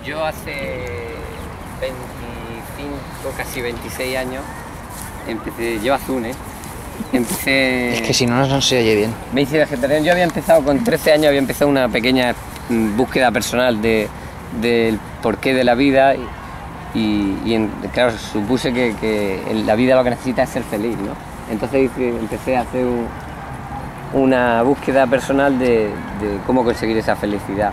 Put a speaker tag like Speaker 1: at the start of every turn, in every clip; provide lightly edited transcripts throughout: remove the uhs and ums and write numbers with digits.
Speaker 1: Yo hace 25, casi 26 años, empecé, yo Azune, empecé...
Speaker 2: Es que si no, no se oye bien.
Speaker 1: Me hice vegetariano, yo había empezado con 13 años, había empezado una pequeña búsqueda personal del porqué de la vida claro, supuse que en la vida lo que necesita es ser feliz, ¿no? Entonces empecé a hacer una búsqueda personal de cómo conseguir esa felicidad.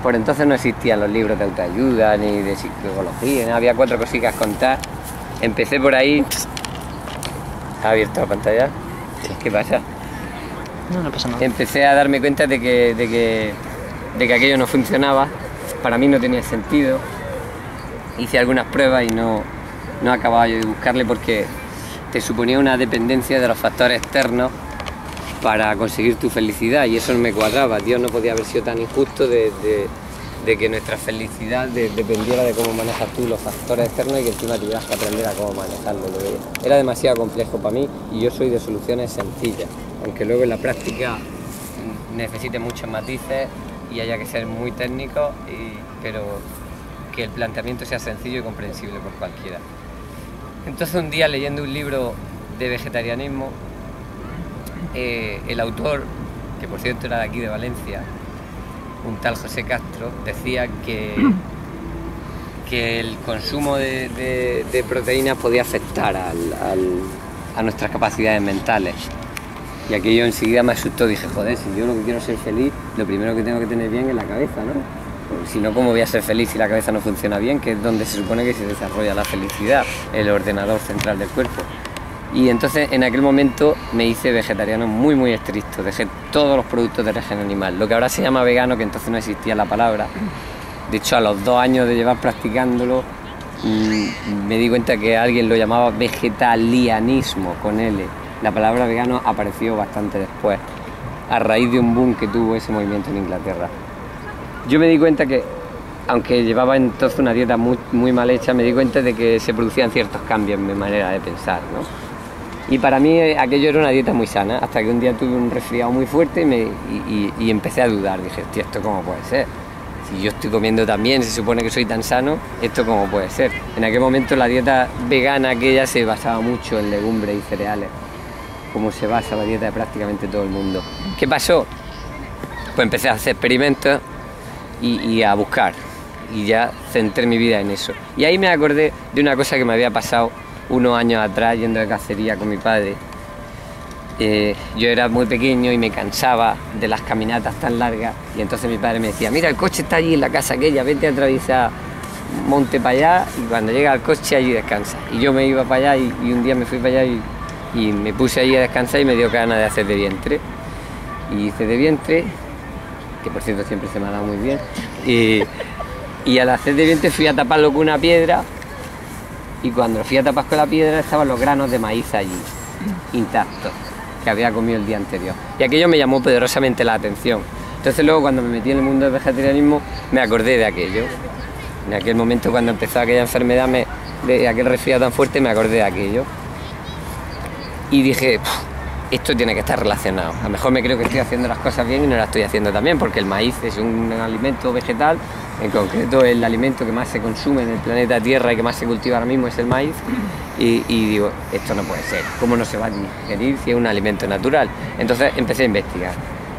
Speaker 1: Por entonces no existían los libros de autoayuda ni de psicología, ¿no? Había 4 cositas a contar. Empecé por ahí. ¿Ha abierto la pantalla?
Speaker 2: Sí.
Speaker 1: ¿Qué pasa?
Speaker 2: No, no pasa nada.
Speaker 1: Empecé a darme cuenta de que aquello no funcionaba, para mí no tenía sentido. Hice algunas pruebas y no acababa yo de buscarle porque te suponía una dependencia de los factores externos para conseguir tu felicidad y eso no me cuadraba. Dios no podía haber sido tan injusto de que nuestra felicidad dependiera de cómo manejas tú los factores externos y que encima tuvieras que aprender a cómo manejarlo. Era demasiado complejo para mí y yo soy de soluciones sencillas, aunque luego en la práctica necesite muchos matices y haya que ser muy técnico, pero que el planteamiento sea sencillo y comprensible por cualquiera. Entonces un día leyendo un libro de vegetarianismo, el autor, que por cierto era de aquí de Valencia, un tal José Castro, decía que el consumo de proteínas podía afectar a nuestras capacidades mentales. Y aquello enseguida me asustó, dije, joder, si yo lo que quiero es ser feliz, lo primero que tengo que tener bien es la cabeza, ¿no? Si no, ¿cómo voy a ser feliz si la cabeza no funciona bien? Que es donde se supone que se desarrolla la felicidad, el ordenador central del cuerpo. Y entonces en aquel momento me hice vegetariano muy muy estricto, dejé todos los productos de origen animal, lo que ahora se llama vegano, que entonces no existía la palabra. De hecho, a los 2 años de llevar practicándolo, me di cuenta que alguien lo llamaba vegetalianismo con L. La palabra vegano apareció bastante después, a raíz de un boom que tuvo ese movimiento en Inglaterra. Yo me di cuenta que, aunque llevaba entonces una dieta muy mal hecha, me di cuenta de que se producían ciertos cambios en mi manera de pensar, ¿no? Y para mí aquello era una dieta muy sana, hasta que un día tuve un resfriado muy fuerte y empecé a dudar. Dije, hostia, ¿esto cómo puede ser? Si yo estoy comiendo tan bien, se supone que soy tan sano, ¿esto cómo puede ser? En aquel momento la dieta vegana aquella se basaba mucho en legumbres y cereales, como se basa la dieta de prácticamente todo el mundo. ¿Qué pasó? Pues empecé a hacer experimentos y a buscar, y ya centré mi vida en eso. Y ahí me acordé de una cosa que me había pasado unos años atrás yendo de cacería con mi padre. Yo era muy pequeño y me cansaba de las caminatas tan largas y entonces mi padre me decía, mira, el coche está allí en la casa aquella, vete a atravesar monte para allá y cuando llega al coche allí descansa. Y yo me iba para allá y un día me fui para allá y me puse allí a descansar y me dio ganas de hacer de vientre. Y hice de vientre, que por cierto siempre se me ha dado muy bien, y al hacer de vientre fui a taparlo con una piedra. Y cuando lo fui a tapar con la piedra estaban los granos de maíz allí, intactos, que había comido el día anterior. Y aquello me llamó poderosamente la atención. Entonces luego cuando me metí en el mundo del vegetarianismo me acordé de aquello. En aquel momento cuando empezó aquella enfermedad, de aquel resfriado tan fuerte, me acordé de aquello. Y dije, esto tiene que estar relacionado. A lo mejor me creo que estoy haciendo las cosas bien y no las estoy haciendo tan bien, porque el maíz es un alimento vegetal. En concreto, el alimento que más se consume en el planeta Tierra y que más se cultiva ahora mismo es el maíz. Y digo, esto no puede ser. ¿Cómo no se va a digerir si es un alimento natural? Entonces empecé a investigar.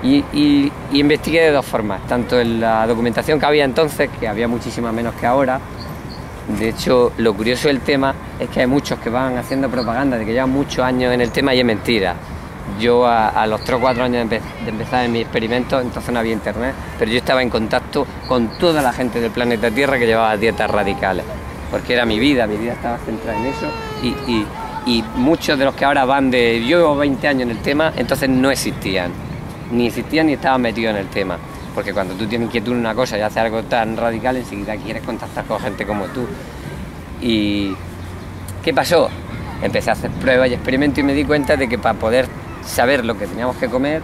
Speaker 1: Y investigué de 2 formas. Tanto en la documentación que había entonces, que había muchísima menos que ahora. De hecho, lo curioso del tema es que hay muchos que van haciendo propaganda de que llevan muchos años en el tema y es mentira. Yo a los 3 o 4 años de empezar en mis experimentos, entonces no había internet, pero yo estaba en contacto con toda la gente del planeta Tierra que llevaba dietas radicales, porque era mi vida estaba centrada en eso y muchos de los que ahora van de... Yo llevo 20 años en el tema, entonces no existían, ni estaban metidos en el tema, porque cuando tú tienes inquietud en una cosa y haces algo tan radical, enseguida quieres contactar con gente como tú. ¿Y qué pasó? Empecé a hacer pruebas y experimentos y me di cuenta de que para poder saber lo que teníamos que comer,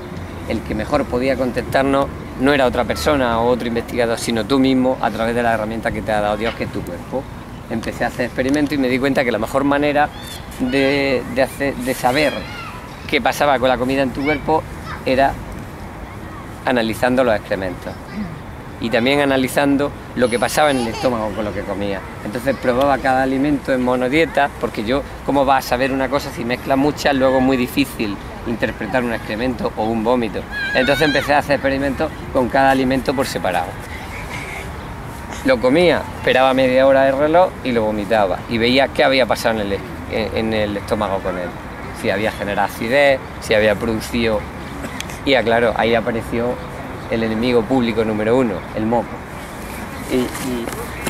Speaker 1: el que mejor podía contestarnos no era otra persona o otro investigador, sino tú mismo a través de la herramienta que te ha dado Dios, que es tu cuerpo. Empecé a hacer experimentos y me di cuenta que la mejor manera de saber qué pasaba con la comida en tu cuerpo era analizando los excrementos. y también analizando lo que pasaba en el estómago con lo que comía. Entonces probaba cada alimento en monodieta, porque yo, ¿cómo vas a saber una cosa si mezclas muchas? Luego es muy difícil interpretar un excremento o un vómito. Entonces empecé a hacer experimentos con cada alimento por separado. Lo comía, esperaba media hora de reloj y lo vomitaba. Y veía qué había pasado en el estómago con él. Si había generado acidez, si había producido... Y claro, ahí apareció el enemigo público número 1, el moco.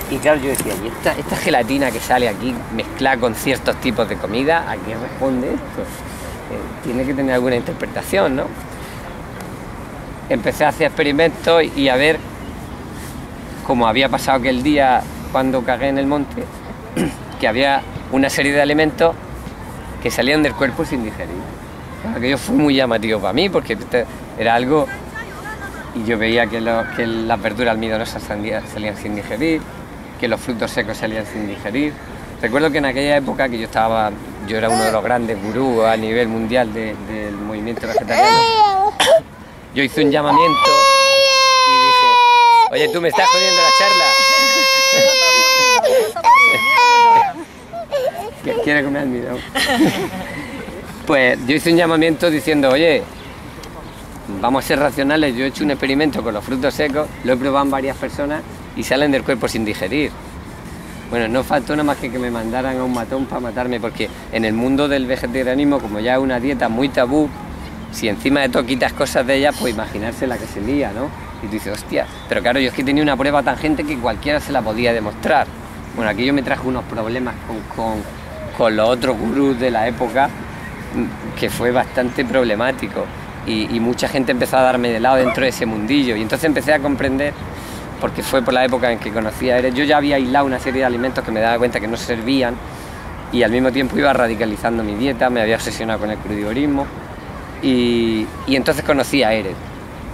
Speaker 1: Y claro, yo decía, ¿y esta gelatina que sale aquí mezclada con ciertos tipos de comida, a qué responde esto? Tiene que tener alguna interpretación, ¿no? Empecé a hacer experimentos y a ver cómo había pasado aquel día cuando cagué en el monte, que había una serie de alimentos que salían del cuerpo sin digerir. Aquello fue muy llamativo para mí, porque era algo... Y yo veía que las verduras almidonosas salían sin digerir, que los frutos secos salían sin digerir. Recuerdo que en aquella época que yo era uno de los grandes gurús a nivel mundial del movimiento vegetariano. Yo hice un llamamiento y dije, oye, tú me estás jodiendo la charla. ¿Quiere comer almidón? Pues yo hice un llamamiento diciendo, oye, vamos a ser racionales. Yo he hecho un experimento con los frutos secos, lo he probado en varias personas y salen del cuerpo sin digerir. Bueno, no faltó nada más que me mandaran a un matón para matarme, porque en el mundo del vegetarianismo, como ya es una dieta muy tabú, si encima de todo quitas cosas de ella, pues imaginarse la que se lía, ¿no? Y tú dices, hostia, pero claro, yo es que tenía una prueba tangente que cualquiera se la podía demostrar. Bueno, aquí yo me trajo unos problemas con los otros gurús de la época, que fue bastante problemático. Y mucha gente empezó a darme de lado dentro de ese mundillo, y entonces empecé a comprender, porque fue por la época en que conocí a Eres. Yo ya había aislado una serie de alimentos que me daba cuenta que no servían, y al mismo tiempo iba radicalizando mi dieta, me había obsesionado con el crudivorismo, y entonces conocí a Eres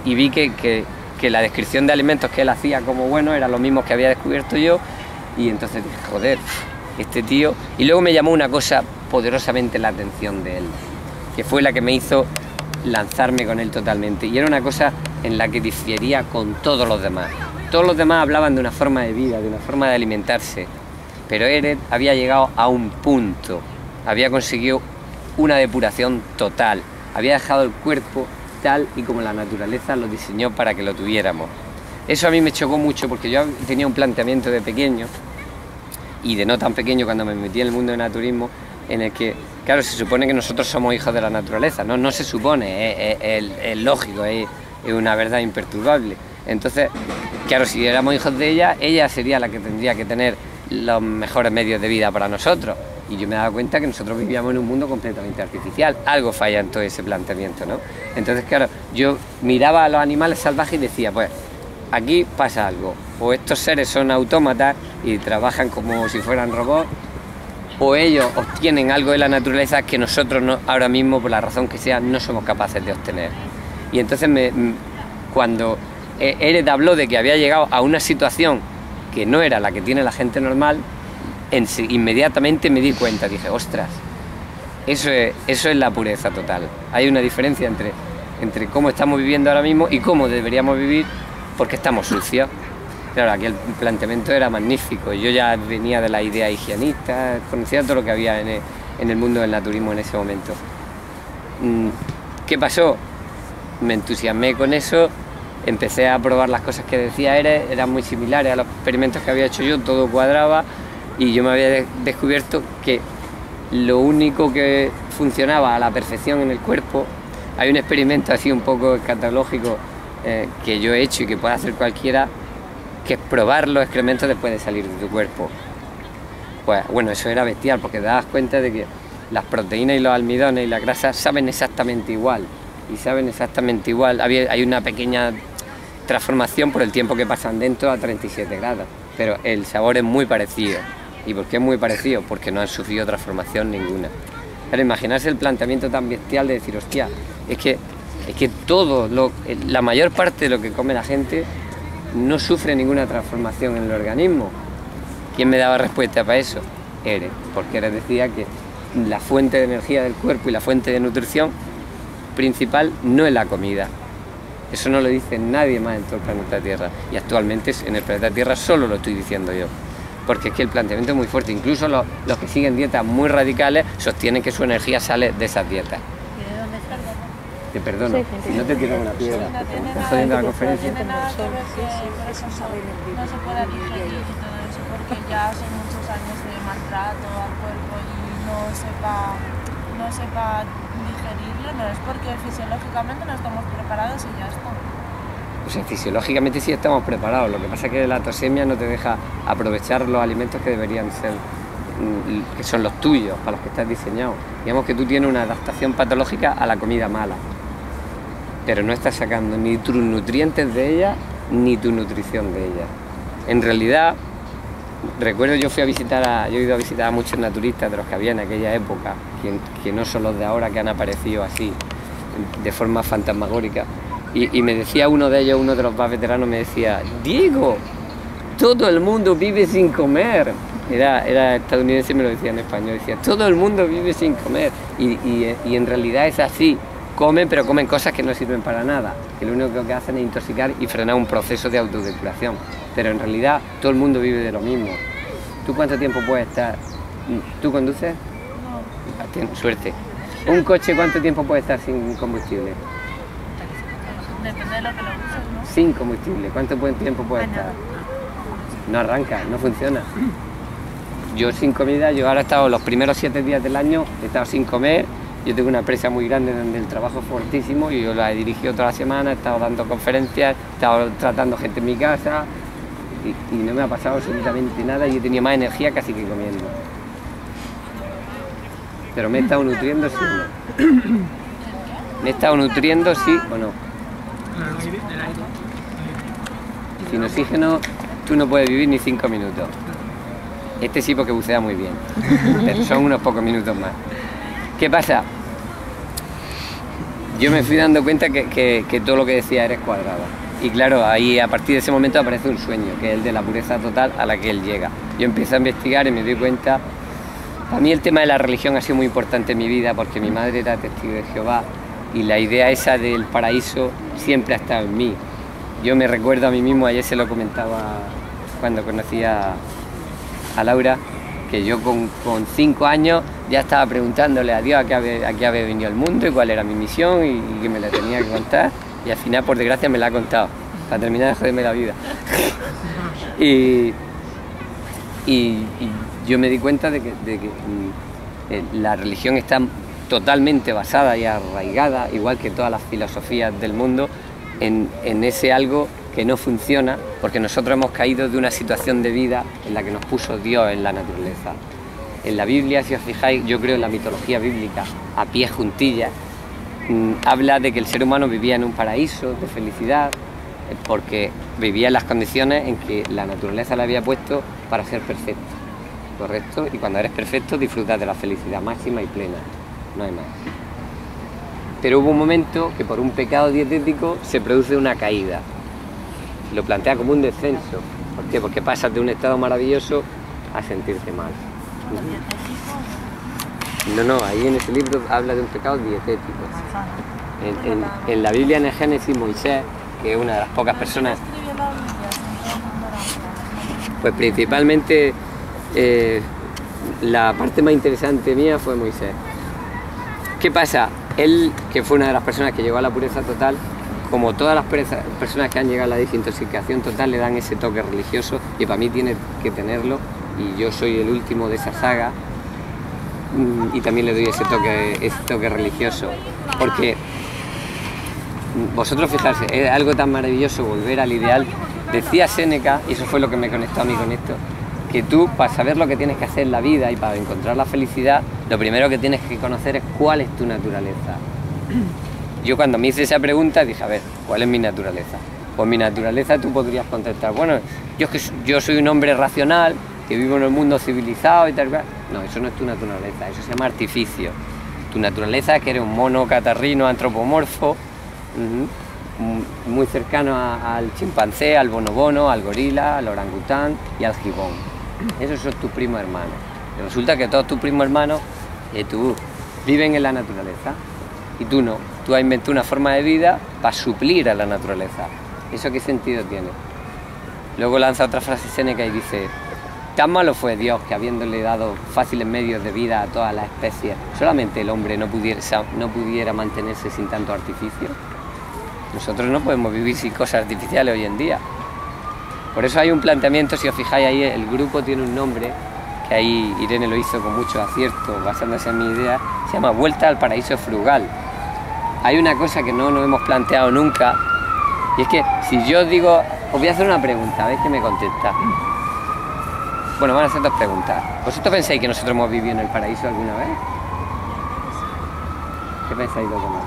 Speaker 1: y vi que la descripción de alimentos que él hacía como buenos eran los mismos que había descubierto yo, y entonces dije, joder, este tío... Y luego me llamó una cosa poderosamente la atención de él, que fue la que me hizo lanzarme con él totalmente, y era una cosa en la que difería con todos los demás. Todos los demás hablaban de una forma de vida, de una forma de alimentarse, pero Eres había llegado a un punto, había conseguido una depuración total, había dejado el cuerpo tal y como la naturaleza lo diseñó para que lo tuviéramos. Eso a mí me chocó mucho, porque yo tenía un planteamiento de pequeño, y de no tan pequeño cuando me metí en el mundo del naturismo, en el que, claro, se supone que nosotros somos hijos de la naturaleza, no se supone, es lógico, es una verdad imperturbable. Entonces, claro, si éramos hijos de ella sería la que tendría que tener los mejores medios de vida para nosotros. Y yo me daba cuenta que nosotros vivíamos en un mundo completamente artificial. Algo falla en todo ese planteamiento, ¿no? Entonces, claro, yo miraba a los animales salvajes y decía, pues, aquí pasa algo. O estos seres son autómatas y trabajan como si fueran robots, o ellos obtienen algo de la naturaleza que nosotros no, ahora mismo, por la razón que sea, no somos capaces de obtener. Y entonces cuando Eres habló de que había llegado a una situación que no era la que tiene la gente normal, inmediatamente me di cuenta, dije, ostras, eso es la pureza total. Hay una diferencia entre cómo estamos viviendo ahora mismo y cómo deberíamos vivir, porque estamos sucios. Claro, aquí el planteamiento era magnífico. Yo ya venía de la idea higienista, conocía todo lo que había en el mundo del naturismo en ese momento. ¿Qué pasó? Me entusiasmé con eso, empecé a probar las cosas que decía Eres, eran muy similares a los experimentos que había hecho yo, todo cuadraba, y yo me había descubierto que lo único que funcionaba a la perfección en el cuerpo, hay un experimento así un poco escatológico que yo he hecho y que puede hacer cualquiera, que es probar los excrementos después de salir de tu cuerpo. Pues bueno, eso era bestial, porque te das cuenta de que las proteínas y los almidones y la grasa saben exactamente igual, y saben exactamente igual. Hay una pequeña transformación por el tiempo que pasan dentro a 37 grados, pero el sabor es muy parecido. ¿Y por qué es muy parecido? Porque no han sufrido transformación ninguna. Pero imaginarse el planteamiento tan bestial de decir, hostia, es que la mayor parte de lo que come la gente no sufre ninguna transformación en el organismo. ¿Quién me daba respuesta para eso? Eres, porque Eres decía que la fuente de energía del cuerpo y la fuente de nutrición principal no es la comida, Eso no lo dice nadie más en todo el planeta Tierra. Y actualmente en el planeta Tierra solo lo estoy diciendo yo. Porque es que el planteamiento es muy fuerte. Incluso los que siguen dietas muy radicales sostienen que su energía sale de esas dietas. Te perdono, si no te tiro una piedra. ¿Estás jodiendo la conferencia?
Speaker 3: No tiene nada que ver que por eso no se pueda digerir y todo eso, porque ya son muchos años de maltrato al cuerpo y no sepa digerirlo, no es porque fisiológicamente no estamos preparados y ya está.
Speaker 1: O sea, fisiológicamente sí estamos preparados, lo que pasa es que la tosemia no te deja aprovechar los alimentos que deberían ser, que son los tuyos, para los que estás diseñado. Digamos que tú tienes una adaptación patológica a la comida mala, pero no estás sacando ni tus nutrientes de ella, ni tu nutrición de ella. En realidad, recuerdo yo he ido a visitar a muchos naturistas de los que había en aquella época, que no son los de ahora que han aparecido así, de forma fantasmagórica. Y me decía uno de ellos, uno de los más veteranos, me decía: Diego, todo el mundo vive sin comer. Era estadounidense y me lo decía en español. Decía: todo el mundo vive sin comer. Y en realidad es así. Comen, pero comen cosas que no sirven para nada. Que lo único que hacen es intoxicar y frenar un proceso de autodepuración. Pero en realidad todo el mundo vive de lo mismo. ¿Tú cuánto tiempo puedes estar? ¿Tú conduces? No. Tienes suerte. ¿Un coche cuánto tiempo puede estar sin combustible?
Speaker 3: Depende de lo que lo uses, ¿no?
Speaker 1: Sin combustible, ¿cuánto tiempo puede estar? No arranca, no funciona. Yo sin comida, yo ahora he estado los primeros 7 días del año, he estado sin comer. Yo tengo una empresa muy grande donde el trabajo es fortísimo y yo la he dirigido toda la semana, he estado dando conferencias, he estado tratando gente en mi casa y no me ha pasado absolutamente nada y he tenido más energía casi que comiendo. Pero me he estado nutriendo sí o no. ¿Me he estado nutriendo sí o no? Sin oxígeno tú no puedes vivir ni 5 minutos. Este sí porque bucea muy bien, pero son unos pocos minutos más. ¿Qué pasa? Yo me fui dando cuenta que todo lo que decía era cuadrado. Y claro, ahí a partir de ese momento aparece un sueño, que es el de la pureza total a la que él llega. Yo empecé a investigar y me doy cuenta. Para mí el tema de la religión ha sido muy importante en mi vida porque mi madre era testigo de Jehová y la idea esa del paraíso siempre ha estado en mí. Yo me recuerdo a mí mismo, ayer se lo comentaba cuando conocí a Laura, que yo con 5 años ya estaba preguntándole a Dios a qué había venido al mundo y cuál era mi misión y que me la tenía que contar y al final por desgracia me la ha contado para terminar de joderme la vida. y yo me di cuenta de que la religión está totalmente basada y arraigada, igual que todas las filosofías del mundo, en ese algo que no funciona, porque nosotros hemos caído de una situación de vida en la que nos puso Dios en la naturaleza. En la Biblia, si os fijáis, yo creo en la mitología bíblica, a pie juntillas, habla de que el ser humano vivía en un paraíso de felicidad, porque vivía en las condiciones en que la naturaleza le había puesto para ser perfecto, ¿correcto? Y cuando eres perfecto disfrutas de la felicidad máxima y plena, no hay más. Pero hubo un momento que por un pecado dietético se produce una caída. Lo plantea como un descenso. ¿Por qué? Porque pasas de un estado maravilloso a sentirte mal. No, ahí en ese libro habla de un pecado dietético. En la Biblia, en el Génesis, Moisés, que es una de las pocas personas... Pues principalmente la parte más interesante mía fue Moisés. ¿Qué pasa? Él, que fue una de las personas que llegó a la pureza total, como todas las personas que han llegado a la desintoxicación total, le dan ese toque religioso y para mí tiene que tenerlo y yo soy el último de esa saga y también le doy ese toque religioso porque vosotros fijarse, es algo tan maravilloso volver al ideal. Decía Séneca, y eso fue lo que me conectó a mí con esto, que tú, para saber lo que tienes que hacer en la vida y para encontrar la felicidad, lo primero que tienes que conocer es cuál es tu naturaleza. Yo cuando me hice esa pregunta dije, a ver, ¿cuál es mi naturaleza? Pues mi naturaleza tú podrías contestar, bueno, yo soy un hombre racional, que vivo en un mundo civilizado y tal cual. No, eso no es tu naturaleza, eso se llama artificio. Tu naturaleza es que eres un mono catarrino antropomorfo, muy cercano al chimpancé, al bonobono, al gorila, al orangután y al gibón. Esos son tus primos hermanos. Y resulta que todos tus primos hermanos viven en la naturaleza y tú no. tú has inventado una forma de vida para suplir a la naturaleza. ¿Eso qué sentido tiene? Luego lanza otra frase Séneca y dice: tan malo fue Dios que, habiéndole dado fáciles medios de vida a todas las especies, solamente el hombre no pudiera mantenerse sin tanto artificio. Nosotros no podemos vivir sin cosas artificiales hoy en día. Por eso hay un planteamiento, si os fijáis ahí, el grupo tiene un nombre, que ahí Irene lo hizo con mucho acierto, basándose en mi idea, se llama Vuelta al Paraíso Frugal. Hay una cosa que no nos hemos planteado nunca, y es que si yo digo, os voy a hacer una pregunta, a ver qué me contesta. Bueno, van a ser dos preguntas. ¿Vosotros pensáis que nosotros hemos vivido en el paraíso alguna vez? ¿Qué pensáis los demás?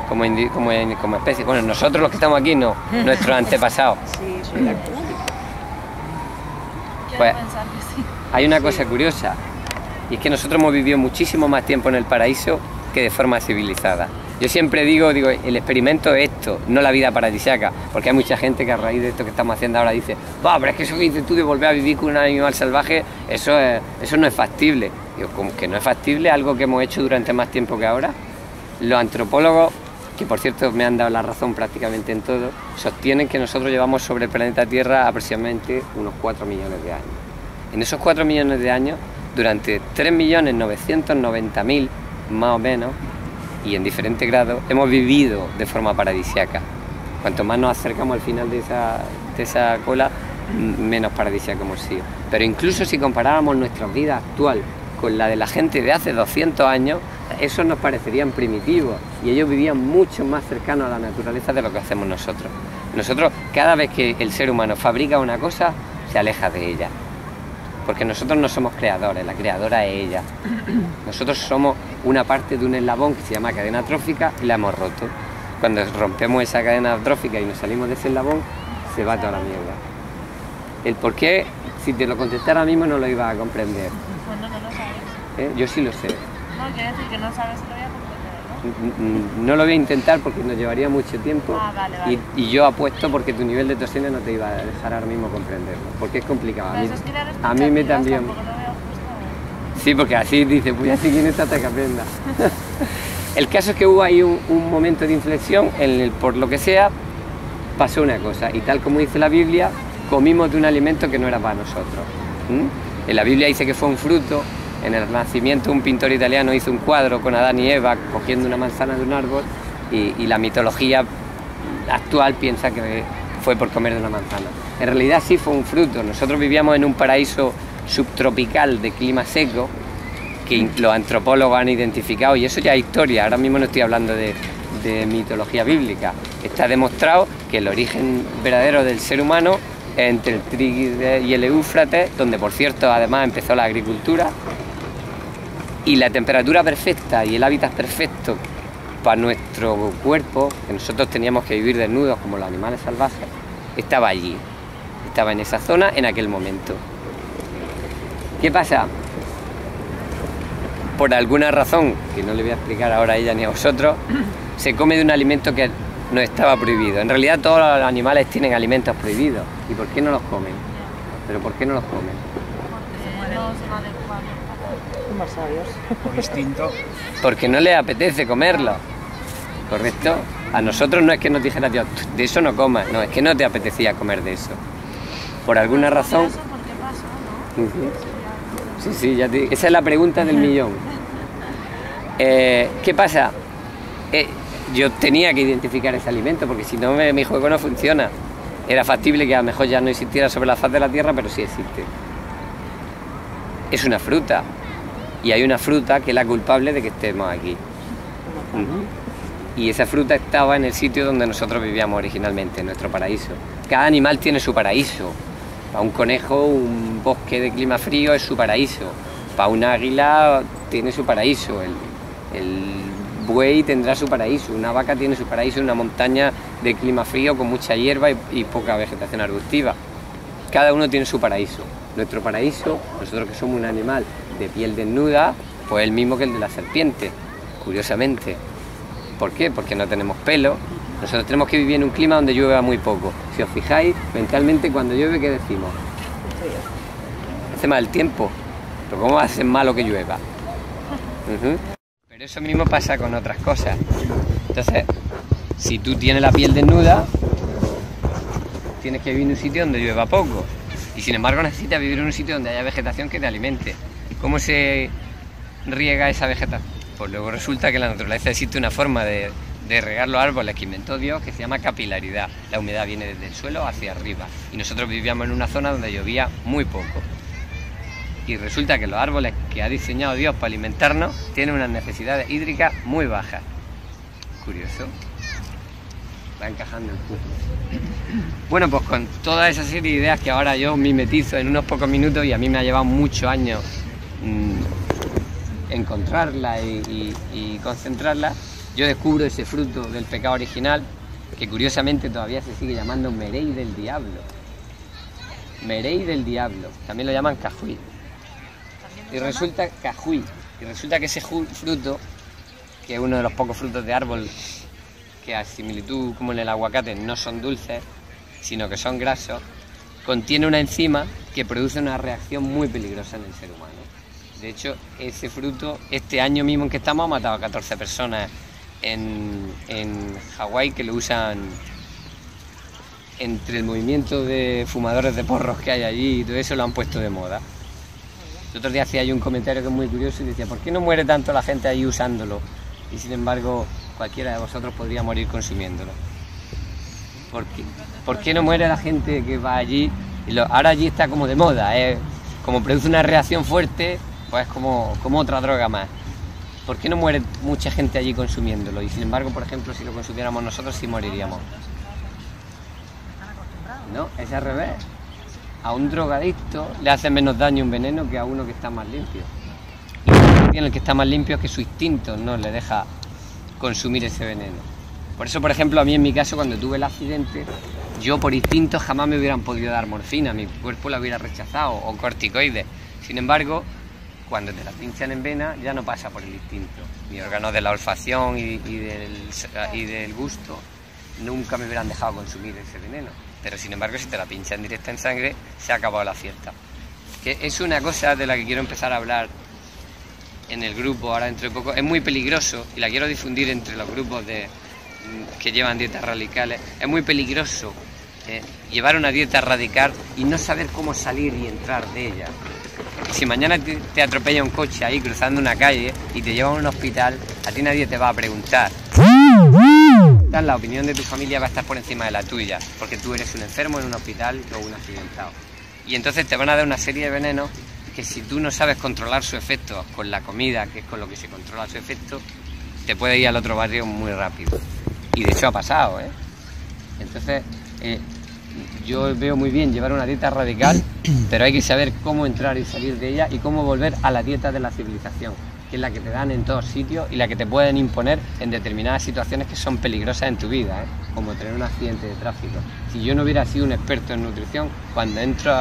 Speaker 1: ¿Como individuos? Como especie. Bueno, nosotros los que estamos aquí no, nuestros antepasados.
Speaker 4: Sí, soy de acuerdo.
Speaker 1: Pues hay una cosa curiosa, y es que nosotros hemos vivido muchísimo más tiempo en el paraíso que de forma civilizada. Yo siempre digo, el experimento es esto, no la vida paradisíaca, porque hay mucha gente que a raíz de esto que estamos haciendo ahora dice: va, pero es que eso que dices tú de volver a vivir con un animal salvaje, eso no es factible. Digo, ¿cómo que no es factible? Algo que hemos hecho durante más tiempo que ahora. Los antropólogos, que por cierto me han dado la razón prácticamente en todo, sostienen que nosotros llevamos sobre el planeta Tierra aproximadamente unos 4 millones de años. En esos 4 millones de años, durante 3.990.000 más o menos, y en diferentes grados, hemos vivido de forma paradisíaca. Cuanto más nos acercamos al final de esa cola, menos paradisíaca hemos sido. Pero incluso si comparáramos nuestra vida actual con la de la gente de hace 200 años, esos nos parecerían primitivos, y ellos vivían mucho más cercanos a la naturaleza de lo que hacemos nosotros. Nosotros, cada vez que el ser humano fabrica una cosa, se aleja de ella. Porque nosotros no somos creadores, la creadora es ella. Nosotros somos una parte de un eslabón que se llama cadena trófica y la hemos roto. Cuando rompemos esa cadena trófica y nos salimos de ese eslabón, se va toda la mierda. El por qué, si te lo contestara ahora mismo, no lo ibas a comprender.
Speaker 3: Bueno, no lo sabes.
Speaker 1: Yo sí lo sé.
Speaker 3: No, quiere decir que no sabes si lo voy a comprender, ¿no?
Speaker 1: No lo voy a intentar porque nos llevaría mucho tiempo.
Speaker 3: Vale.
Speaker 1: Y yo apuesto porque tu nivel de toxina no te iba a dejar ahora mismo comprenderlo, porque es complicado. A mí me también. Sí, porque así dice, pues así quién está hasta que aprenda. El caso es que hubo ahí un momento de inflexión en el, por lo que sea, pasó una cosa, y tal como dice la Biblia, comimos de un alimento que no era para nosotros. En la Biblia dice que fue un fruto. En el Renacimiento un pintor italiano hizo un cuadro con Adán y Eva cogiendo una manzana de un árbol, y la mitología actual piensa que fue por comer de una manzana. En realidad sí fue un fruto. Nosotros vivíamos en un paraíso subtropical de clima seco que los antropólogos han identificado, y eso ya es historia. Ahora mismo no estoy hablando de mitología bíblica. Está demostrado que el origen verdadero del ser humano es entre el Tigris y el Éufrates, donde por cierto además empezó la agricultura. Y la temperatura perfecta y el hábitat perfecto para nuestro cuerpo, que nosotros teníamos que vivir desnudos como los animales salvajes, estaba allí, estaba en esa zona en aquel momento. ¿Qué pasa? Por alguna razón, que no le voy a explicar ahora a ella ni a vosotros, se come de un alimento que no estaba prohibido. En realidad todos los animales tienen alimentos prohibidos. ¿Y por qué no los comen? ¿Pero por qué no los comen?
Speaker 3: Porque no son adecuados.
Speaker 4: Más sabios.
Speaker 5: Por instinto.
Speaker 1: Porque no les apetece comerlo, ¿correcto? A nosotros no es que nos dijera Dios, de eso no comas, no, es que no te apetecía comer de eso. Por alguna razón.
Speaker 3: ¿Eso por qué pasó, no?
Speaker 1: Sí, esa es la pregunta del millón. ¿Qué pasa? Yo tenía que identificar ese alimento, porque si no mi juego no funciona. Era factible que a lo mejor ya no existiera sobre la faz de la tierra, pero sí existe. Es una fruta. Y hay una fruta que es la culpable de que estemos aquí. Y esa fruta estaba en el sitio donde nosotros vivíamos originalmente, en nuestro paraíso. Cada animal tiene su paraíso. Para un conejo, un bosque de clima frío es su paraíso. Para un águila tiene su paraíso. El buey tendrá su paraíso. Una vaca tiene su paraíso en una montaña de clima frío con mucha hierba y poca vegetación arbustiva. Cada uno tiene su paraíso. Nuestro paraíso, nosotros que somos un animal de piel desnuda, pues el mismo que el de la serpiente, curiosamente. ¿Por qué? Porque no tenemos pelo. Nosotros tenemos que vivir en un clima donde llueva muy poco. Si os fijáis, mentalmente cuando llueve, ¿qué decimos? Hace mal el tiempo. Pero ¿cómo hace malo que llueva? Pero eso mismo pasa con otras cosas. Entonces, si tú tienes la piel desnuda, tienes que vivir en un sitio donde llueva poco. Y sin embargo necesitas vivir en un sitio donde haya vegetación que te alimente. ¿Cómo se riega esa vegetación? Pues luego resulta que en la naturaleza existe una forma de regar los árboles que inventó Dios, que se llama capilaridad. La humedad viene desde el suelo hacia arriba. Y nosotros vivíamos en una zona donde llovía muy poco. Y resulta que los árboles que ha diseñado Dios para alimentarnos tienen unas necesidades hídricas muy bajas. Curioso. Va encajando el punto. Bueno, pues con toda esa serie de ideas que ahora yo mimetizo en unos pocos minutos, y a mí me ha llevado muchos años encontrarlas y concentrarlas, yo descubro ese fruto del pecado original, que curiosamente todavía se sigue llamando merey del diablo. Merey del diablo, también lo llaman cajuí. Y resulta que ese fruto, que es uno de los pocos frutos de árbol que a similitud como en el aguacate no son dulces, sino que son grasos, contiene una enzima que produce una reacción muy peligrosa en el ser humano. De hecho, ese fruto, este año mismo en que estamos, ha matado a 14 personas en Hawái, que lo usan entre el movimiento de fumadores de porros que hay allí y todo eso, lo han puesto de moda. El otro día hacía yo un comentario que es muy curioso y decía, ¿por qué no muere tanto la gente allí usándolo? Y sin embargo, cualquiera de vosotros podría morir consumiéndolo. ¿Por qué no muere la gente que va allí? Ahora allí está como de moda, como produce una reacción fuerte, pues como otra droga más. ¿Por qué no muere mucha gente allí consumiéndolo? Y sin embargo, por ejemplo, si lo consumiéramos nosotros, sí moriríamos. No, es al revés. A un drogadicto le hace menos daño un veneno que a uno que está más limpio. Y el que está más limpio es que su instinto no le deja consumir ese veneno. Por eso, por ejemplo, a mí en mi caso, cuando tuve el accidente, yo por instinto jamás me hubieran podido dar morfina, mi cuerpo la hubiera rechazado, o corticoides. Sin embargo, cuando te la pinchan en vena, ya no pasa por el instinto. Mis órganos de la olfacción y del gusto nunca me hubieran dejado consumir ese veneno. Pero sin embargo, si te la pinchan directa en sangre, se ha acabado la fiesta. Que es una cosa de la que quiero empezar a hablar en el grupo ahora dentro de poco. Es muy peligroso y la quiero difundir entre los grupos que llevan dietas radicales. Es muy peligroso llevar una dieta radical y no saber cómo salir y entrar de ella. Si mañana te atropella un coche ahí cruzando una calle y te llevan a un hospital, a ti nadie te va a preguntar. La opinión de tu familia va a estar por encima de la tuya, porque tú eres un enfermo en un hospital o un accidentado. Y entonces te van a dar una serie de venenos que, si tú no sabes controlar su efecto con la comida, que es con lo que se controla su efecto, te puede ir al otro barrio muy rápido. Y de hecho ha pasado, Entonces, yo veo muy bien llevar una dieta radical, pero hay que saber cómo entrar y salir de ella y cómo volver a la dieta de la civilización, que es la que te dan en todos sitios y la que te pueden imponer en determinadas situaciones que son peligrosas en tu vida, como tener un accidente de tráfico. Si yo no hubiera sido un experto en nutrición, cuando entro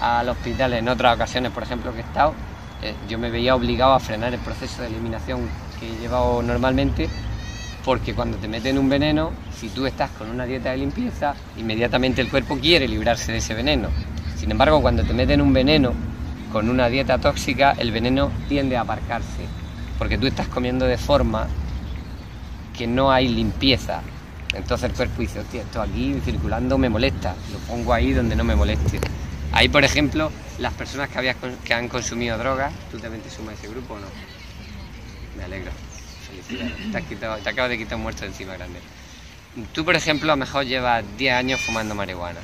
Speaker 1: al hospital en otras ocasiones, por ejemplo, que he estado, yo me veía obligado a frenar el proceso de eliminación que he llevado normalmente, porque cuando te meten un veneno, si tú estás con una dieta de limpieza, inmediatamente el cuerpo quiere librarse de ese veneno. Sin embargo, cuando te meten un veneno con una dieta tóxica, el veneno tiende a aparcarse, porque tú estás comiendo de forma que no hay limpieza. Entonces el cuerpo dice, hostia, esto aquí circulando me molesta, lo pongo ahí donde no me moleste. Ahí, por ejemplo, las personas que han consumido drogas, ¿tú también te sumas a ese grupo o no? Me alegro, felicidades, te acabas de quitar un muerto de encima grande. Tú, por ejemplo, a lo mejor llevas 10 años fumando marihuana.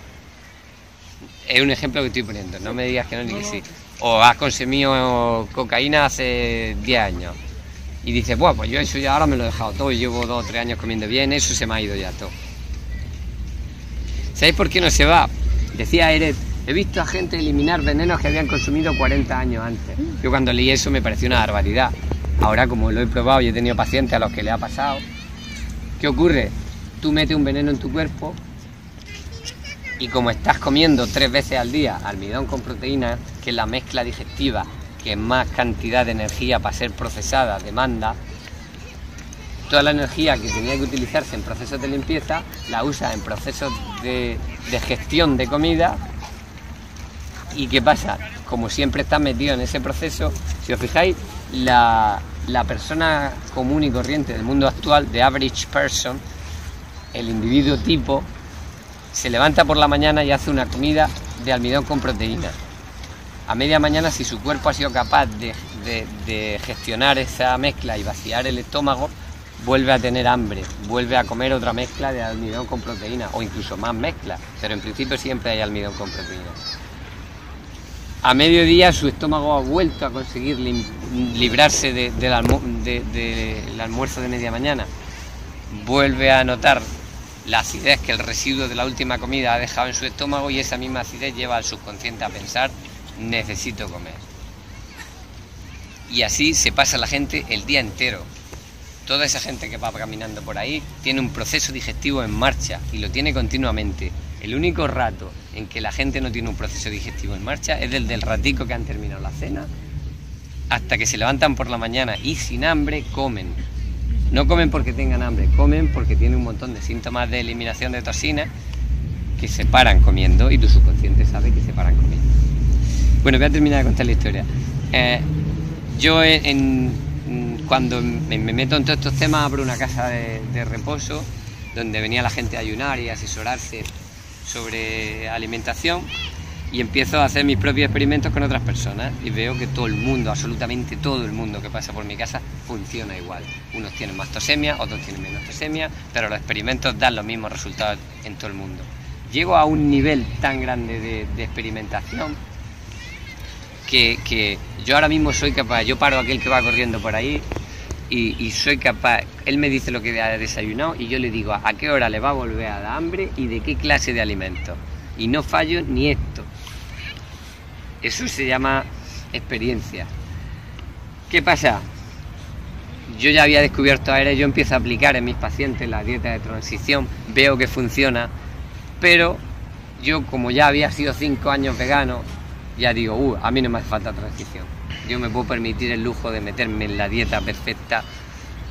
Speaker 1: Es un ejemplo que estoy poniendo, no me digas que no ni que sí. O has consumido cocaína hace 10 años y dices, bueno, pues yo eso ya ahora me lo he dejado todo, llevo 2 o 3 años comiendo bien, eso se me ha ido ya todo. ¿Sabéis por qué no se va? Decía Eret, he visto a gente eliminar venenos que habían consumido 40 años antes. Yo cuando leí eso me pareció una barbaridad. Ahora, como lo he probado y he tenido pacientes a los que le ha pasado, ¿qué ocurre? Tú metes un veneno en tu cuerpo y como estás comiendo 3 veces al día almidón con proteínas, que es la mezcla digestiva que más cantidad de energía para ser procesada demanda, toda la energía que tenía que utilizarse en procesos de limpieza la usa en procesos de gestión de comida. ¿Y qué pasa? Como siempre estás metido en ese proceso, si os fijáis, la la persona común y corriente del mundo actual, the average person, el individuo tipo, se levanta por la mañana y hace una comida de almidón con proteína. A media mañana, si su cuerpo ha sido capaz de gestionar esa mezcla y vaciar el estómago, vuelve a tener hambre, vuelve a comer otra mezcla de almidón con proteína, o incluso más mezclas, pero en principio siempre hay almidón con proteína. A mediodía su estómago ha vuelto a conseguir librarse del almuerzo de media mañana, vuelve a notar la acidez que el residuo de la última comida ha dejado en su estómago, y esa misma acidez lleva al subconsciente a pensar: necesito comer. Y así se pasa la gente el día entero. Toda esa gente que va caminando por ahí tiene un proceso digestivo en marcha y lo tiene continuamente. El único rato en que la gente no tiene un proceso digestivo en marcha es el del ratico que han terminado la cena, hasta que se levantan por la mañana y sin hambre comen. No comen porque tengan hambre, comen porque tienen un montón de síntomas de eliminación de toxinas que se paran comiendo, y tu subconsciente sabe que se paran comiendo. Bueno, voy a terminar de contar la historia. Cuando me meto en todos estos temas, abro una casa de reposo donde venía la gente a ayunar y a asesorarse sobre alimentación, y empiezo a hacer mis propios experimentos con otras personas y veo que todo el mundo, absolutamente todo el mundo que pasa por mi casa funciona igual. Unos tienen más tosemia, otros tienen menos tosemia, pero los experimentos dan los mismos resultados en todo el mundo. Llego a un nivel tan grande de experimentación que yo ahora mismo soy capaz, yo paro a aquel que va corriendo por ahí y soy capaz, él me dice lo que ha desayunado y yo le digo a qué hora le va a volver a dar hambre y de qué clase de alimento, y no fallo ni esto. Eso se llama experiencia. ¿Qué pasa? Yo ya había descubierto ahora, yo empiezo a aplicar en mis pacientes la dieta de transición, veo que funciona, pero yo, como ya había sido 5 años vegano, ya digo, a mí no me hace falta transición. Yo me puedo permitir el lujo de meterme en la dieta perfecta,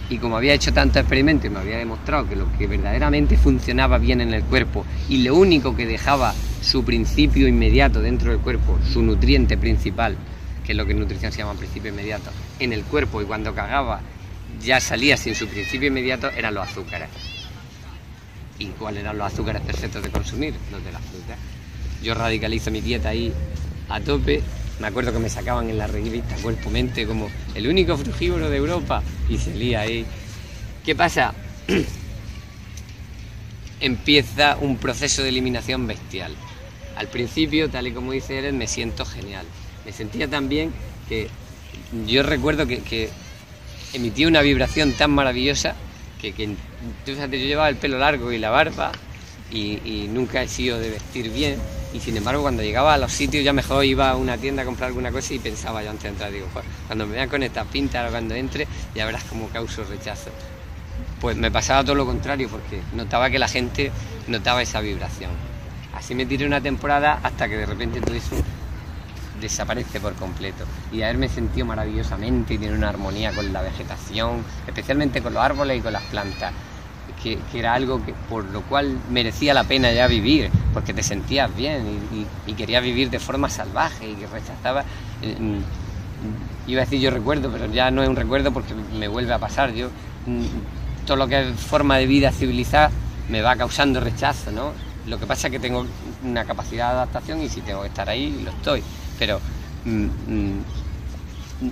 Speaker 1: y como había hecho tantos experimentos y me había demostrado que lo que verdaderamente funcionaba bien en el cuerpo y lo único que dejaba su principio inmediato dentro del cuerpo, su nutriente principal, que es lo que en nutrición se llama principio inmediato, en el cuerpo, y cuando cagaba ya salía sin su principio inmediato, eran los azúcares. ¿Y cuáles eran los azúcares perfectos de consumir? Los de la fruta. Yo radicalizo mi dieta ahí a tope. Me acuerdo que me sacaban en la revista Cuerpo Mente como el único frugívoro de Europa, y salía ahí. ¿Qué pasa? Empieza un proceso de eliminación bestial. Al principio, tal y como dice Eren, me siento genial. Me sentía tan bien que yo recuerdo que emitía una vibración tan maravillosa que fíjate, yo llevaba el pelo largo y la barba y nunca he sido de vestir bien, y sin embargo cuando llegaba a los sitios ya mejor iba a una tienda a comprar alguna cosa y pensaba yo antes de entrar, digo, pues, cuando me vean con esta pinta o cuando entre ya verás cómo causo rechazo. Pues me pasaba todo lo contrario, porque notaba que la gente notaba esa vibración. Así me tiré una temporada hasta que de repente todo eso desaparece por completo, y haberme sentido maravillosamente y tener una armonía con la vegetación, especialmente con los árboles y con las plantas, que era algo que por lo cual merecía la pena ya vivir, porque te sentías bien y querías vivir de forma salvaje, y que rechazaba, iba a decir yo recuerdo, pero ya no es un recuerdo porque me vuelve a pasar. Yo todo lo que es forma de vida civilizada me va causando rechazo, ¿no? Lo que pasa es que tengo una capacidad de adaptación, y si tengo que estar ahí, lo estoy. Pero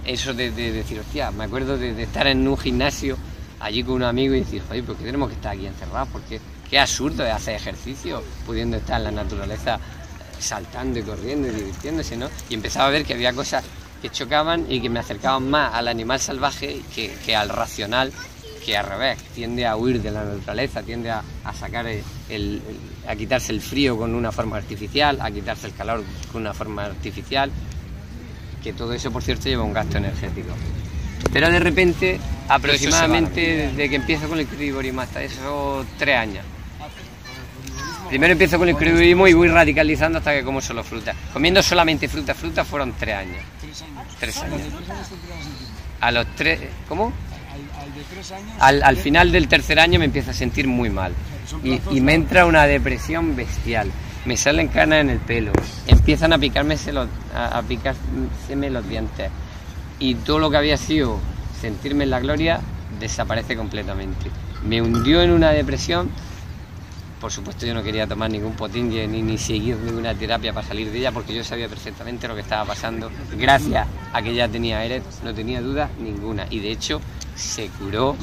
Speaker 1: eso de decir, hostia, me acuerdo de estar en un gimnasio allí con un amigo y decir, oye, ¿por qué tenemos que estar aquí encerrados? Porque qué absurdo es hacer ejercicio pudiendo estar en la naturaleza saltando y corriendo y divirtiéndose, ¿no? Y empezaba a ver que había cosas que chocaban y que me acercaban más al animal salvaje que al racional, que al revés, tiende a huir de la naturaleza, tiende a sacar a quitarse el frío con una forma artificial, a quitarse el calor con una forma artificial, que todo eso, por cierto, lleva un gasto energético. Pero de repente, aproximadamente desde que empiezo con el crudivorismo hasta esos 3 años. Primero empiezo con el crudivorismo y voy radicalizando hasta que como solo fruta. Comiendo solamente fruta fueron 3 años. 3 años. A los 3... ¿Cómo? Al final del 3er año me empiezo a sentir muy mal y me entra una depresión bestial, me salen canas en el pelo, empiezan a picárseme los dientes, y todo lo que había sido sentirme en la gloria desaparece completamente. Me hundió en una depresión. Por supuesto yo no quería tomar ningún potingue ni seguir ninguna terapia para salir de ella, porque yo sabía perfectamente lo que estaba pasando. Gracias a que ya tenía ERET, no tenía duda ninguna, y de hecho se curó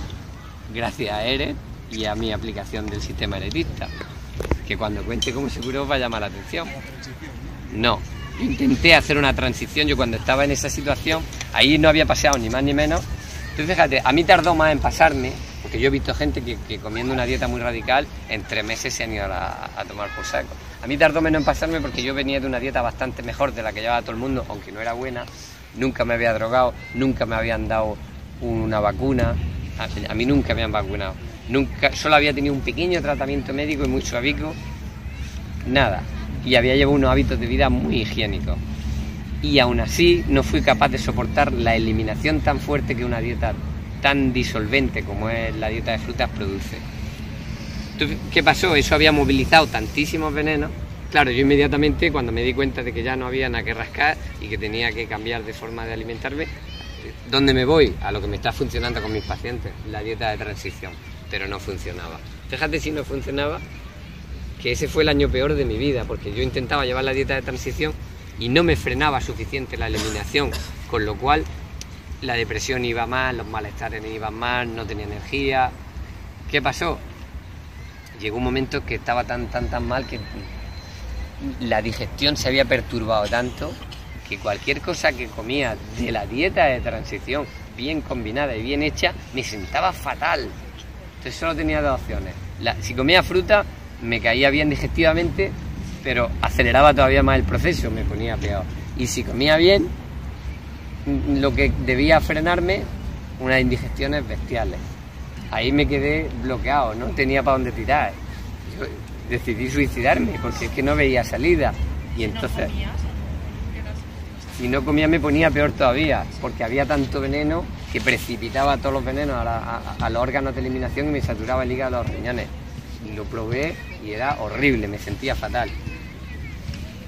Speaker 1: gracias a ERET y a mi aplicación del sistema eretista, que cuando cuente cómo se curó va a llamar la atención. No, intenté hacer una transición. Yo cuando estaba en esa situación, ahí no había pasado ni más ni menos. Entonces fíjate, a mí tardó más en pasarme, porque yo he visto gente que comiendo una dieta muy radical, en 3 meses se han ido a tomar por saco. A mí tardó menos en pasarme porque yo venía de una dieta bastante mejor de la que llevaba todo el mundo, aunque no era buena. Nunca me había drogado, nunca me habían dado una vacuna, a mí nunca me han vacunado. Nunca, solo había tenido un pequeño tratamiento médico y muy suavico, nada. Y había llevado unos hábitos de vida muy higiénicos. Y aún así no fui capaz de soportar la eliminación tan fuerte que una dieta tan disolvente como es la dieta de frutas produce. Entonces, ¿qué pasó? Eso había movilizado tantísimos venenos. Claro, yo inmediatamente, cuando me di cuenta de que ya no había nada que rascar y que tenía que cambiar de forma de alimentarme, ¿dónde me voy? A lo que me está funcionando con mis pacientes, la dieta de transición. Pero no funcionaba. Fíjate si no funcionaba, que ese fue el año peor de mi vida, porque yo intentaba llevar la dieta de transición y no me frenaba suficiente la eliminación, con lo cual la depresión iba más, los malestares iban más, no tenía energía. ¿Qué pasó? Llegó un momento que estaba tan mal que la digestión se había perturbado tanto que cualquier cosa que comía de la dieta de transición, bien combinada y bien hecha, me sentaba fatal. Entonces solo tenía 2 opciones. Si comía fruta, me caía bien digestivamente, pero aceleraba todavía más el proceso, me ponía peor. Y si comía bien, lo que debía frenarme, unas indigestiones bestiales. Ahí me quedé bloqueado, no tenía para dónde tirar. Yo decidí suicidarme porque es que no veía salida. Y entonces, si no comía me ponía peor todavía, porque había tanto veneno que precipitaba todos los venenos a los órganos de eliminación y me saturaba el hígado, los riñones. Y lo probé y era horrible, me sentía fatal.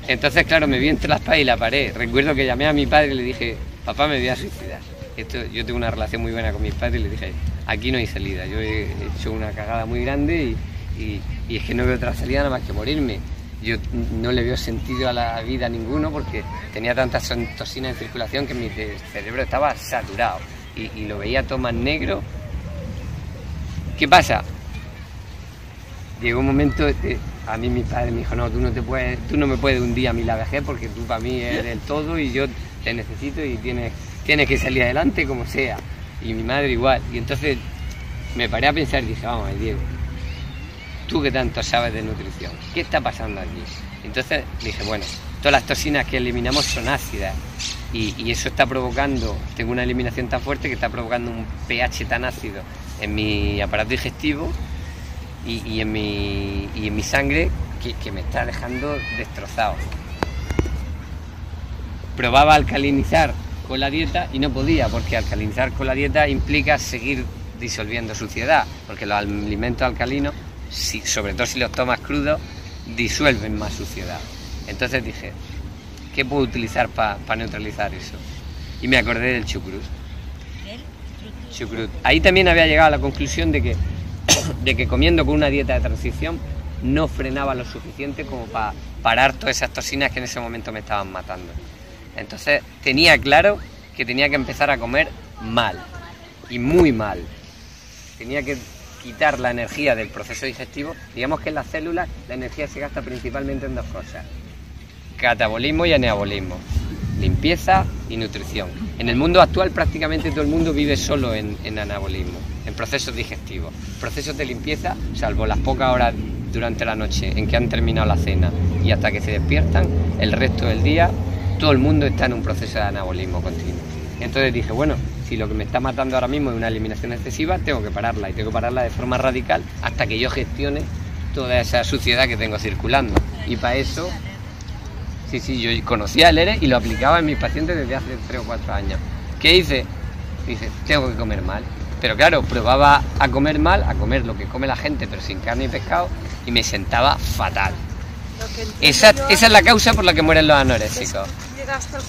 Speaker 1: Entonces, claro, me vi entre la espada y la pared. Recuerdo que llamé a mi padre y le dije, papá, me voy a suicidar. Yo tengo una relación muy buena con mis padres y le dije, aquí no hay salida. Yo he hecho una cagada muy grande y es que no veo otra salida nada más que morirme. Yo no le veo sentido a la vida ninguno porque tenía tantas toxinas en circulación que mi cerebro estaba saturado y lo veía todo más negro. ¿Qué pasa? Llegó un momento, a mí mi padre me dijo, no, tú no me puedes hundir a mí la vejez porque tú para mí eres el todo y yo te necesito y tienes que salir adelante como sea. Y mi madre igual. Y entonces me paré a pensar y dije, vamos, Diego, tú que tanto sabes de nutrición, ¿qué está pasando aquí? Entonces dije, bueno, todas las toxinas que eliminamos son ácidas y eso está provocando, tengo una eliminación tan fuerte que está provocando un pH tan ácido en mi aparato digestivo y en mi sangre que me está dejando destrozado. Probaba alcalinizar con la dieta y no podía, porque alcalinizar con la dieta implica seguir disolviendo suciedad, porque los alimentos alcalinos, sobre todo si los tomas crudos, disuelven más suciedad. Entonces dije, ¿qué puedo utilizar para neutralizar eso? Y me acordé del chucrut. Ahí también había llegado a la conclusión de que comiendo con una dieta de transición no frenaba lo suficiente como para parar todas esas toxinas que en ese momento me estaban matando. Entonces tenía claro que tenía que empezar a comer mal, y muy mal. Tenía que quitar la energía del proceso digestivo. Digamos que en las células la energía se gasta principalmente en 2 cosas: catabolismo y anabolismo, limpieza y nutrición. En el mundo actual prácticamente todo el mundo vive solo en anabolismo, en procesos digestivos. Procesos de limpieza, salvo las pocas horas durante la noche en que han terminado la cena y hasta que se despiertan, el resto del día todo el mundo está en un proceso de anabolismo continuo. Entonces dije, bueno, si lo que me está matando ahora mismo es una eliminación excesiva, tengo que pararla, y tengo que pararla de forma radical hasta que yo gestione toda esa suciedad que tengo circulando. Y para eso, sí, yo conocía el ERE y lo aplicaba en mis pacientes desde hace 3 o 4 años. ¿Qué hice? Dice, tengo que comer mal. Pero claro, probaba a comer mal, a comer lo que come la gente, pero sin carne y pescado, y me sentaba fatal. Esa es la causa por la que mueren los anoréxicos.
Speaker 3: Llegaste al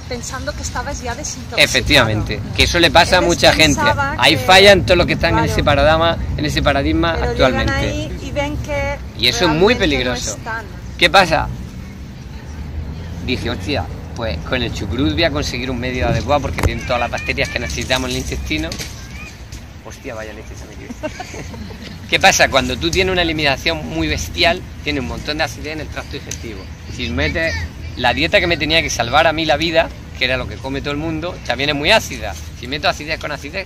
Speaker 5: pensando que estabas ya desintoxicado.
Speaker 1: Efectivamente, que eso le pasa a
Speaker 5: Ellos
Speaker 1: mucha gente.
Speaker 5: pensaban
Speaker 1: Ahí
Speaker 5: que-
Speaker 1: fallan todos los que están
Speaker 5: Claro.
Speaker 1: en ese paradigma
Speaker 5: Pero
Speaker 1: actualmente.
Speaker 5: llegan ahí y ven que
Speaker 1: Y eso es muy
Speaker 5: realmente
Speaker 1: peligroso.
Speaker 5: no están.
Speaker 1: ¿Qué pasa? Dije, hostia, pues con el chucrut voy a conseguir un medio adecuado porque tiene todas las bacterias que necesitamos en el intestino. Hostia, vaya leche se me dio. ¿Qué pasa? Cuando tú tienes una eliminación muy bestial, tienes un montón de acidez en el tracto digestivo. Si metes la dieta que me tenía que salvar a mí la vida, que era lo que come todo el mundo, también es muy ácida. Si meto acidez con acidez,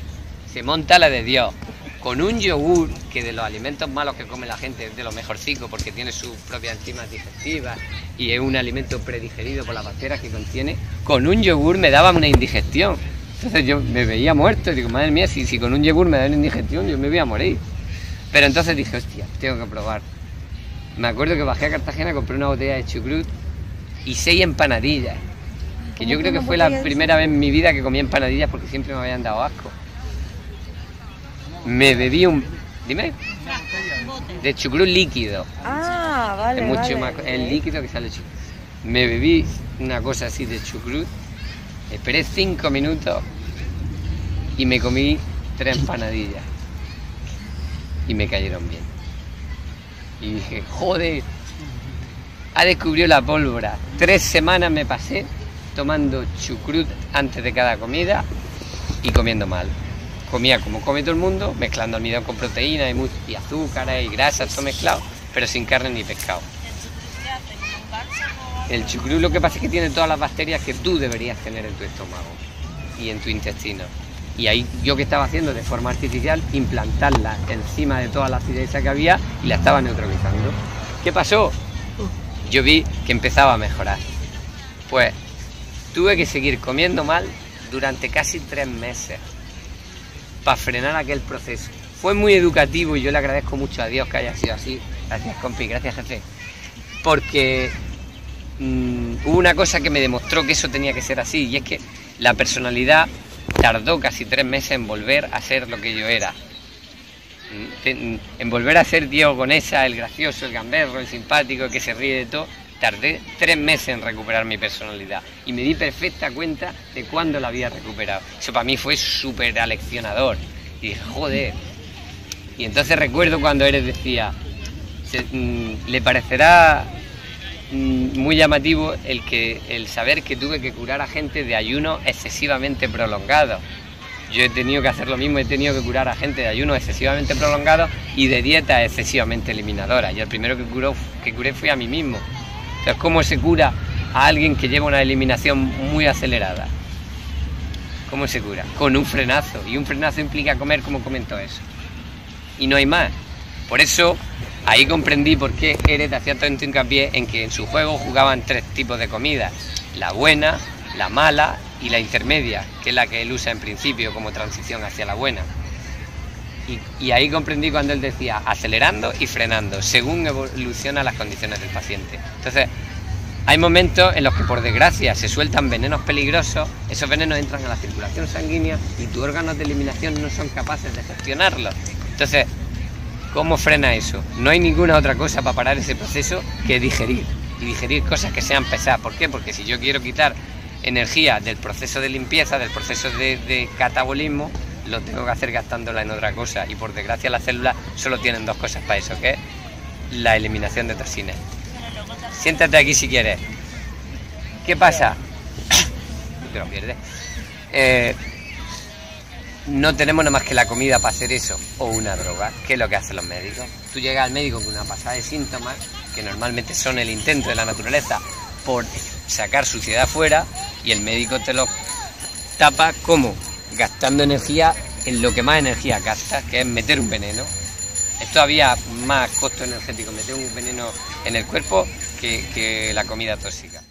Speaker 1: se monta la de Dios. Con un yogur, que de los alimentos malos que come la gente es de lo mejorcico porque tiene sus propias enzimas digestivas y es un alimento predigerido por las bacterias que contiene, con un yogur me daba una indigestión. Entonces yo me veía muerto y digo, madre mía, si con un yogur me da una indigestión, yo me voy a morir. Pero entonces dije, hostia, tengo que probar. Me acuerdo que bajé a Cartagena, compré una botella de chucrut y 6 empanadillas. Que yo creo que fue la primera vez en mi vida que comí empanadillas porque siempre me habían dado asco. Me bebí un... Dime. De chucrut líquido.
Speaker 4: Ah, vale,
Speaker 1: Es mucho
Speaker 4: vale.
Speaker 1: más... El líquido que sale chucrut. Me bebí una cosa así de chucrut. Esperé 5 minutos y me comí 3 empanadillas. Y me cayeron bien. Y dije, joder, ha descubrido la pólvora. 3 semanas me pasé tomando chucrut antes de cada comida y comiendo mal. Comía como come todo el mundo, mezclando almidón con proteína y azúcares y grasas, todo mezclado, pero sin carne ni pescado. El chucrut lo que pasa es que tiene todas las bacterias que tú deberías tener en tu estómago y en tu intestino. Y ahí yo que estaba haciendo de forma artificial, implantarla encima de toda la acidez que había y la estaba neutralizando. ¿Qué pasó? Yo vi que empezaba a mejorar. Pues tuve que seguir comiendo mal durante casi 3 meses para frenar aquel proceso. Fue muy educativo y yo le agradezco mucho a Dios que haya sido así. Gracias, compi, gracias, jefe. Porque hubo una cosa que me demostró que eso tenía que ser así, y es que la personalidad tardó casi 3 meses en volver a ser lo que yo era. En volver a ser Diego Conesa, el gracioso, el gamberro, el simpático, el que se ríe de todo. Tardé 3 meses en recuperar mi personalidad y me di perfecta cuenta de cuándo la había recuperado. Eso para mí fue súper aleccionador. Y dije, joder. Y entonces recuerdo cuando Eres decía, le parecerá muy llamativo el saber que tuve que curar a gente de ayunos excesivamente prolongados. Yo he tenido que hacer lo mismo, he tenido que curar a gente de ayunos excesivamente prolongados y de dietas excesivamente eliminadoras. Y el primero que curé fui a mí mismo. Entonces, ¿cómo se cura a alguien que lleva una eliminación muy acelerada? ¿Cómo se cura? Con un frenazo. Y un frenazo implica comer como comentó eso. Y no hay más. Por eso, ahí comprendí por qué Eret hacía tanto hincapié en que en su juego jugaban 3 tipos de comidas. La buena, la mala y la intermedia, que es la que él usa en principio como transición hacia la buena. Y ahí comprendí cuando él decía acelerando y frenando, según evolucionan las condiciones del paciente. Entonces, hay momentos en los que por desgracia se sueltan venenos peligrosos, esos venenos entran a la circulación sanguínea y tus órganos de eliminación no son capaces de gestionarlos. Entonces, ¿cómo frena eso? No hay ninguna otra cosa para parar ese proceso que digerir, y digerir cosas que sean pesadas. ¿Por qué? Porque si yo quiero quitar energía del proceso de limpieza, del proceso de catabolismo, lo tengo que hacer gastándola en otra cosa, y por desgracia las células solo tienen 2 cosas para eso, que es la eliminación de toxinas. Siéntate aquí si quieres. ¿Qué pasa? Te lo pierdes. No tenemos nada más que la comida para hacer eso, o una droga, que es lo que hacen los médicos. Tú llegas al médico con una pasada de síntomas, que normalmente son el intento de la naturaleza por sacar suciedad fuera, y el médico te lo tapa como gastando energía en lo que más energía gasta, que es meter un veneno. Es todavía más costo energético meter un veneno en el cuerpo que la comida tóxica.